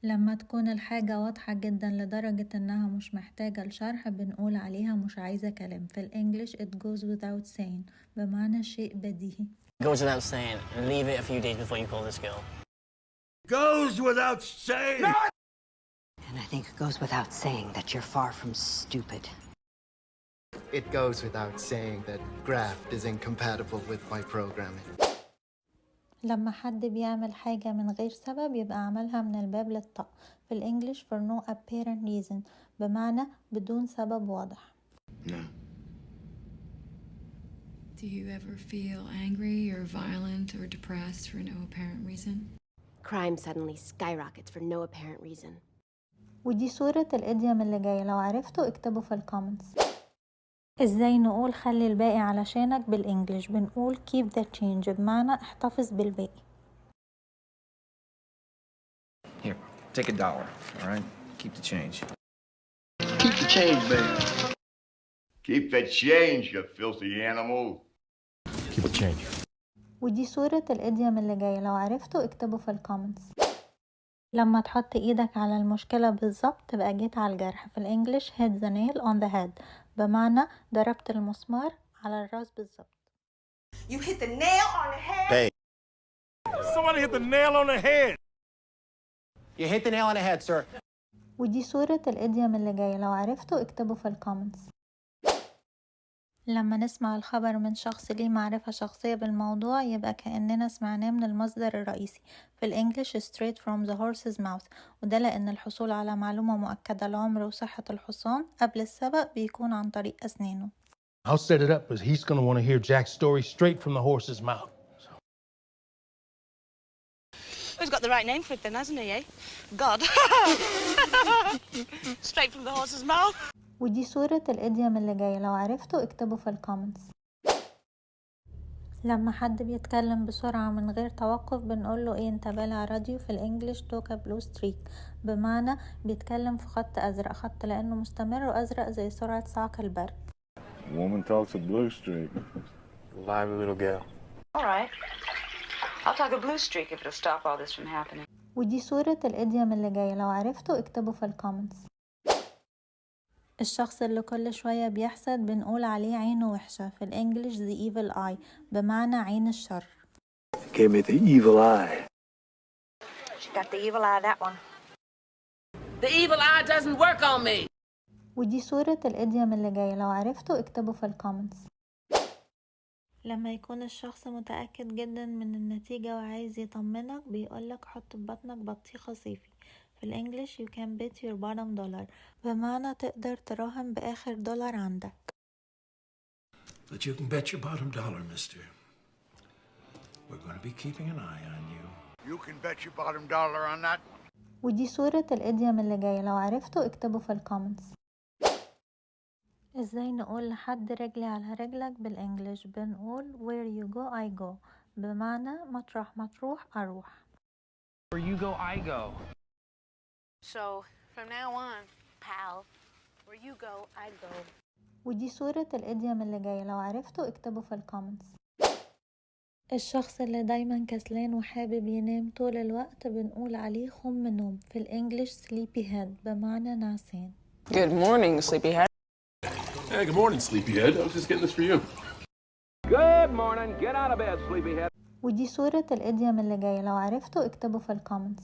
لما تكون الحاجة واضحة جدا لدرجة انها مش محتاجة لشرح بنقول عليها مش عايزة كلام. في الانجليش it goes without saying بمعنى شيء بديهي. Goes without saying, leave it a few days before you call this girl. Goes without saying! And I think it goes without saying that you're far from stupid. It goes without saying that Graft is incompatible with my programming. لما حد بيعمل حاجة من غير سبب يبقى عملها من الباب للطاق. في الانجليش for no apparent reason بمعنى بدون سبب واضح. No. Do you ever feel angry or violent or depressed for no apparent reason? Crime suddenly skyrockets for no apparent reason. ودي صورة الإديوم اللي جاي، لو عرفتوا اكتبوا في الكومنتس. ازاي نقول خلي الباقي علشانك بالانجليش؟ بنقول keep the change بمعنى احتفظ بالباقي. Here, take $1, all right? Keep the change. Keep the change, baby. Keep the change, you filthy animal. Keep the change. ودي صورة الإديوم اللي جاي، لو عرفتوا اكتبوا في الكومنتس. لما تحط ايدك على المشكلة بالظبط تبقى جيت على الجرح. في الانجليش hit the nail on the head بمعنى ضربت المسمار على الراس بالظبط. You hit the nail on the head. Hey. Somebody hit the nail on the head. You hit the nail on the head, sir. ودي صورة الإديوم اللي جاي، لو عرفتوا اكتبوا في الكومنتس. لما نسمع الخبر من شخص ليه معرفة شخصية بالموضوع يبقى كأننا سمعناه من المصدر الرئيسي. في الانجليش straight from the horse's mouth، وده لأن الحصول على معلومة مؤكدة لعمر وصحة الحصان قبل السبق بيكون عن طريق أسنانه. I'll set it up, but he's gonna want to hear Jack's story straight from the horse's mouth. He's got the right name for it then, hasn't he, eh? God. Straight from the horse's mouth. ودي صورة الإديوم اللي جاي، لو عرفتوا اكتبوا في الكومنتس. لما حد بيتكلم بسرعة من غير توقف بنقوله ايه؟ انت بالع راديو. في الانجليش توك بلو ستريك بمعنى بيتكلم في خط ازرق، خط لانه مستمر وازرق زي سرعة صعق البرق. Woman talks a blue streak. Lively little girl. All right. I'll talk a blue streak if it'll stop all this from happening. ودي صورة الإديوم اللي جاي، لو عرفتوا اكتبوا في الكومنتس. الشخص اللي كل شوية بيحسد بنقول عليه عينه وحشة. في الانجليش the evil eye بمعنى عين الشر. Give me the evil eye. She got the evil eye, that one. The evil eye doesn't work on me. ودي صورة الإديوم اللي جاي، لو عرفتوا اكتبوا في الكومنتس. لما يكون الشخص متأكد جدا من النتيجة وعايز يطمنك بيقولك حط في بطنك بطيخة صيفي. في الانجليش you can bet your bottom dollar بمعنى تقدر تراهن بآخر دولار عندك. But you can bet your bottom dollar, mister. We're going to be keeping an eye on you. You can bet your bottom dollar on that. ودي صورة الإديوم اللي جاي، لو عرفتوا اكتبوا في الكومنتس. ازاي نقول لحد رجلي على رجلك بالانجليش؟ بنقول where you go I go بمعنى مطرح ما تروح أروح. Where you go, I go. So, from now on, pal, where you go, I go. ودي صورة الإديوم اللي جاي، لو عرفتوا اكتبوا في الكومنتس. الشخص اللي دايما كسلان وحابب ينام طول الوقت بنقول عليه خم نوم. في الانجليش sleepy head بمعنى نعسان. Good morning, sleepyhead. Hey, good morning, sleepyhead. I was just getting this for you. Good morning. Get out of bed, sleepyhead. ودي صورة الإديوم اللي جاي، لو عرفتوا اكتبوا في الكومنتس.